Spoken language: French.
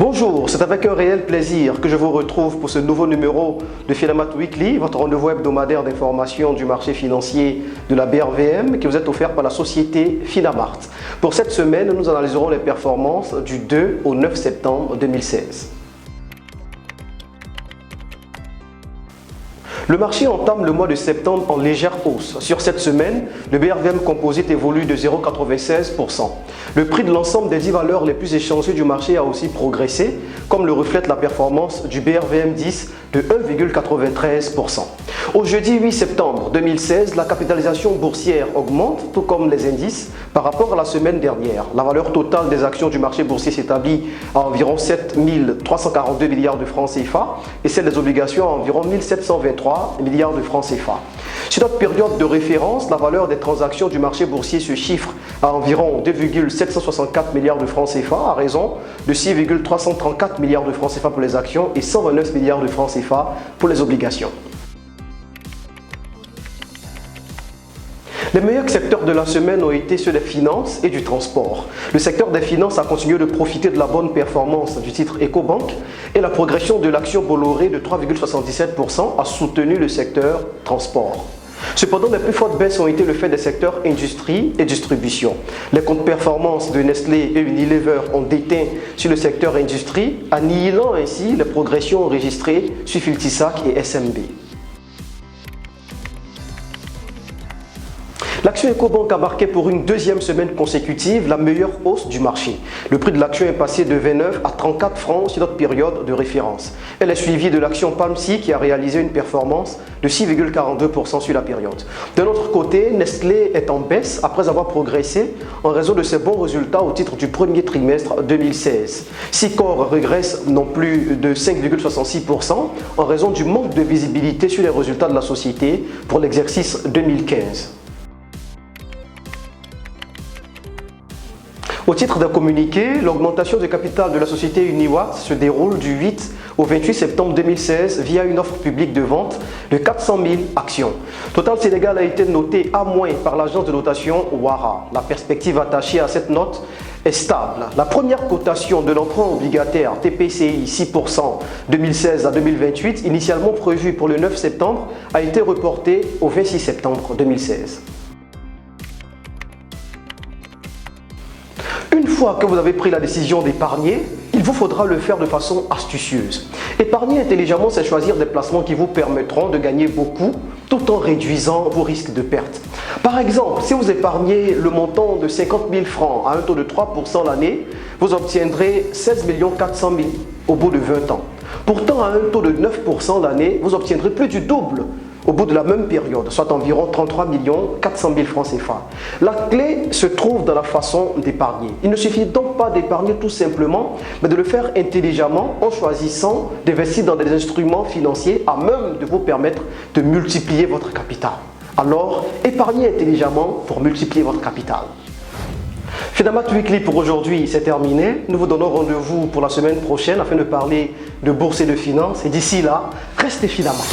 Bonjour, c'est avec un réel plaisir que je vous retrouve pour ce nouveau numéro de Finamat Weekly, votre rendez-vous hebdomadaire d'information du marché financier de la BRVM qui vous est offert par la société Finamart. Pour cette semaine, nous analyserons les performances du 2 au 9 septembre 2016. Le marché entame le mois de septembre en légère hausse. Sur cette semaine, le BRVM Composite évolue de 0,96%. Le prix de l'ensemble des 10 valeurs les plus échangées du marché a aussi progressé, comme le reflète la performance du BRVM 10 de 1,93%. Au jeudi 8 septembre 2016, la capitalisation boursière augmente, tout comme les indices, par rapport à la semaine dernière. La valeur totale des actions du marché boursier s'établit à environ 7 342 milliards de francs CFA et celle des obligations à environ 1 723 milliards de francs CFA. Sur notre période de référence, la valeur des transactions du marché boursier se chiffre à environ 2,764 milliards de francs CFA à raison de 6,334 milliards de francs CFA pour les actions et 129 milliards de francs CFA pour les obligations. Les meilleurs secteurs de la semaine ont été ceux des finances et du transport. Le secteur des finances a continué de profiter de la bonne performance du titre Ecobank et la progression de l'action Bolloré de 3,77% a soutenu le secteur transport. Cependant, les plus fortes baisses ont été le fait des secteurs industrie et distribution. Les comptes performance de Nestlé et Unilever ont déteint sur le secteur industrie, annihilant ainsi les progressions enregistrées sur Filtisac et SMB. L'action Ecobank a marqué pour une deuxième semaine consécutive la meilleure hausse du marché. Le prix de l'action est passé de 29 à 34 francs sur notre période de référence. Elle est suivie de l'action Palmsy qui a réalisé une performance de 6,42% sur la période. De l'autre côté, Nestlé est en baisse après avoir progressé en raison de ses bons résultats au titre du premier trimestre 2016. Sicor régresse non plus de 5,66% en raison du manque de visibilité sur les résultats de la société pour l'exercice 2015. Au titre d'un communiqué, l'augmentation du capital de la société Uniwatt se déroule du 8 au 28 septembre 2016 via une offre publique de vente de 400 000 actions. Total Sénégal a été noté A- par l'agence de notation Wara. La perspective attachée à cette note est stable. La première cotation de l'emprunt obligataire TPCI 6% 2016 à 2028, initialement prévue pour le 9 septembre, a été reportée au 26 septembre 2016. Une fois que vous avez pris la décision d'épargner, il vous faudra le faire de façon astucieuse. Épargner intelligemment, c'est choisir des placements qui vous permettront de gagner beaucoup tout en réduisant vos risques de perte. Par exemple, si vous épargnez le montant de 50 000 francs à un taux de 3% l'année, vous obtiendrez 16 400 000 au bout de 20 ans. Pourtant, à un taux de 9% l'année, vous obtiendrez plus du double au bout de la même période, soit environ 33 400 000 francs CFA. La clé se trouve dans la façon d'épargner. Il ne suffit donc pas d'épargner tout simplement, mais de le faire intelligemment en choisissant d'investir dans des instruments financiers à même de vous permettre de multiplier votre capital. Alors, épargnez intelligemment pour multiplier votre capital. Finamat Weekly pour aujourd'hui, c'est terminé. Nous vous donnons rendez-vous pour la semaine prochaine afin de parler de bourse et de finances. Et d'ici là, restez Finamat.